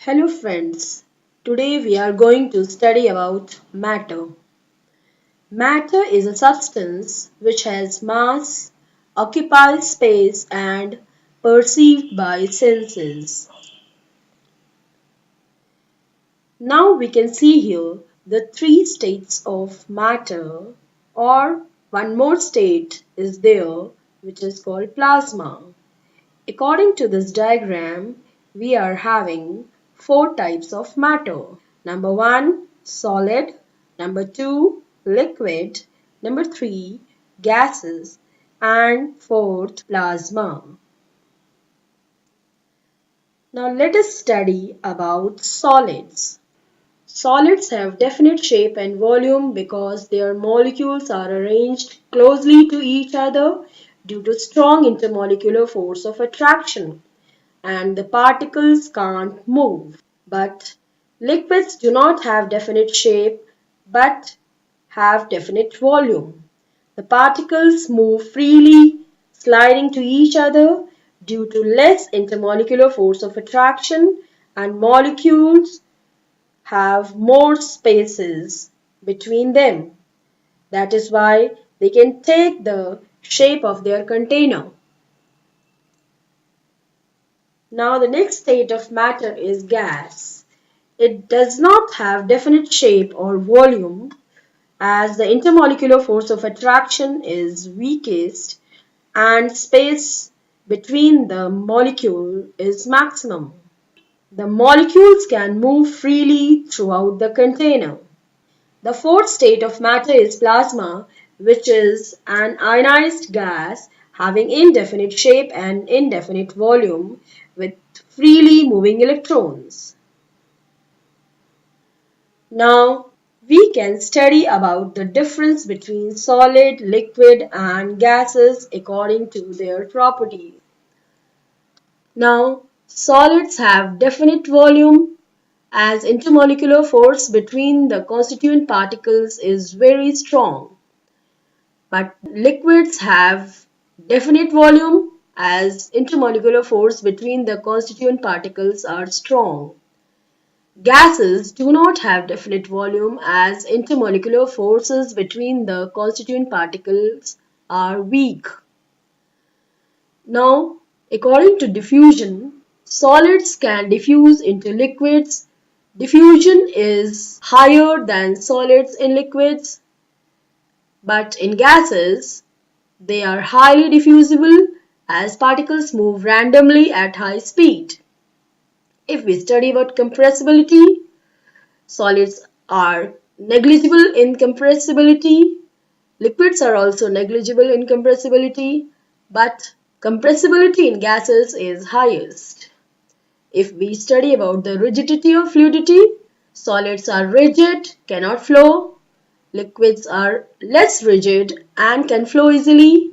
Hello friends, today we are going to study about matter. Matter is a substance which has mass, occupies space and perceived by senses. Now we can see here the three states of matter, or one more state is there which is called plasma. According to this diagram, we are having four types of matter. Number one, solid. Number two, liquid. Number three, gases. And fourth, plasma. Now let us study about solids. Solids have definite shape and volume because their molecules are arranged closely to each other due to strong intermolecular force of attraction, and the particles can't move. But liquids do not have definite shape but have definite volume. The particles move freely, sliding to each other due to less intermolecular force of attraction, and molecules have more spaces between them. That is why they can take the shape of their container. Now the next state of matter is gas. It does not have definite shape or volume as the intermolecular force of attraction is weakest and space between the molecule is maximum. The molecules can move freely throughout the container. The fourth state of matter is plasma, which is an ionized gas having indefinite shape and indefinite volume with freely moving electrons. Now, we can study about the difference between solid, liquid and gases according to their properties. Now, solids have definite volume as intermolecular force between the constituent particles is very strong. But liquids have definite volume as intermolecular force between the constituent particles are strong. Gases do not have definite volume as intermolecular forces between the constituent particles are weak. Now, according to diffusion, solids can diffuse into liquids. Diffusion is higher than solids in liquids, but in gases, they are highly diffusible as particles move randomly at high speed. If we study about compressibility, solids are negligible in compressibility. Liquids are also negligible in compressibility, but compressibility in gases is highest. If we study about the rigidity of fluidity, solids are rigid, cannot flow. Liquids are less rigid and can flow easily.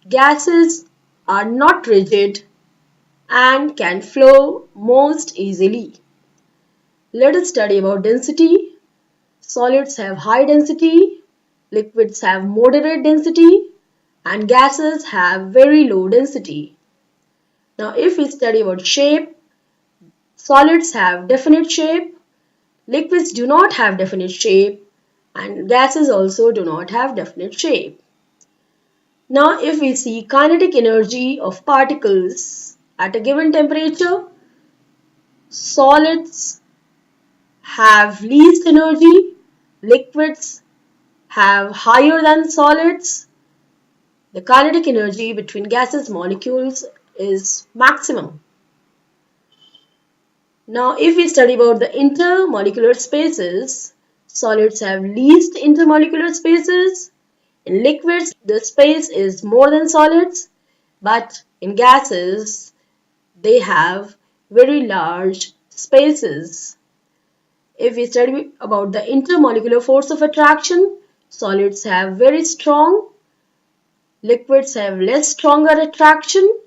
Gases are not rigid and can flow most easily. Let us study about density. Solids have high density, liquids have moderate density, and gases have very low density. Now, if we study about shape, solids have definite shape, liquids do not have definite shape, and gases also do not have definite shape. Now, if we see kinetic energy of particles at a given temperature, solids have least energy, liquids have higher than solids. The kinetic energy between gases molecules is maximum. Now, if we study about the intermolecular spaces, solids have least intermolecular spaces. In liquids, the space is more than solids, but in gases, they have very large spaces. If we study about the intermolecular force of attraction, solids have very strong, liquids have less stronger attraction,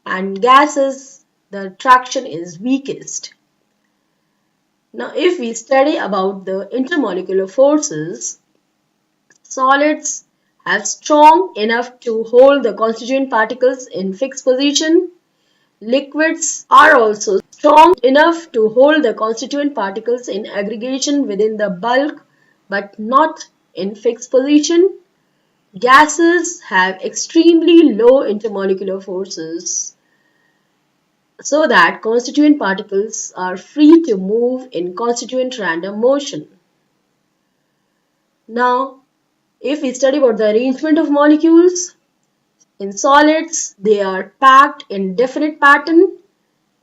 and gases, the attraction is weakest. Now, if we study about the intermolecular forces, solids have strong enough to hold the constituent particles in fixed position. Liquids are also strong enough to hold the constituent particles in aggregation within the bulk but not in fixed position. Gases have extremely low intermolecular forces so that constituent particles are free to move in constituent random motion. Now, if we study about the arrangement of molecules, in solids they are packed in definite pattern.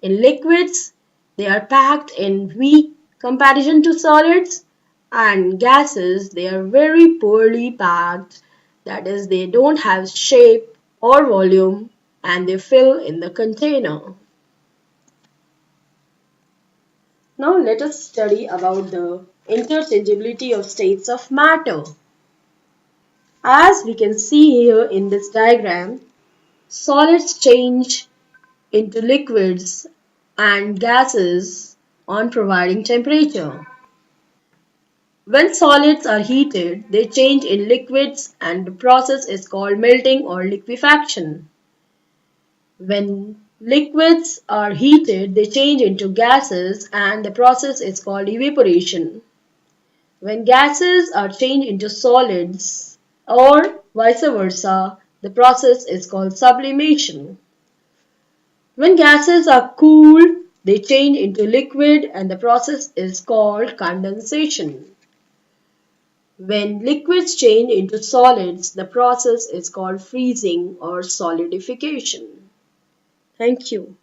In liquids, they are packed in weak comparison to solids, and gases, they are very poorly packed. That is, they don't have shape or volume and they fill in the container. Now let us study about the interchangeability of states of matter. As we can see here in this diagram, solids change into liquids and gases on providing temperature. When solids are heated, they change in liquids and the process is called melting or liquefaction. When liquids are heated, they change into gases and the process is called evaporation. When gases are changed into solids or vice versa, the process is called sublimation. When gases are cooled, they change into liquid and the process is called condensation. When liquids change into solids, the process is called freezing or solidification. Thank you.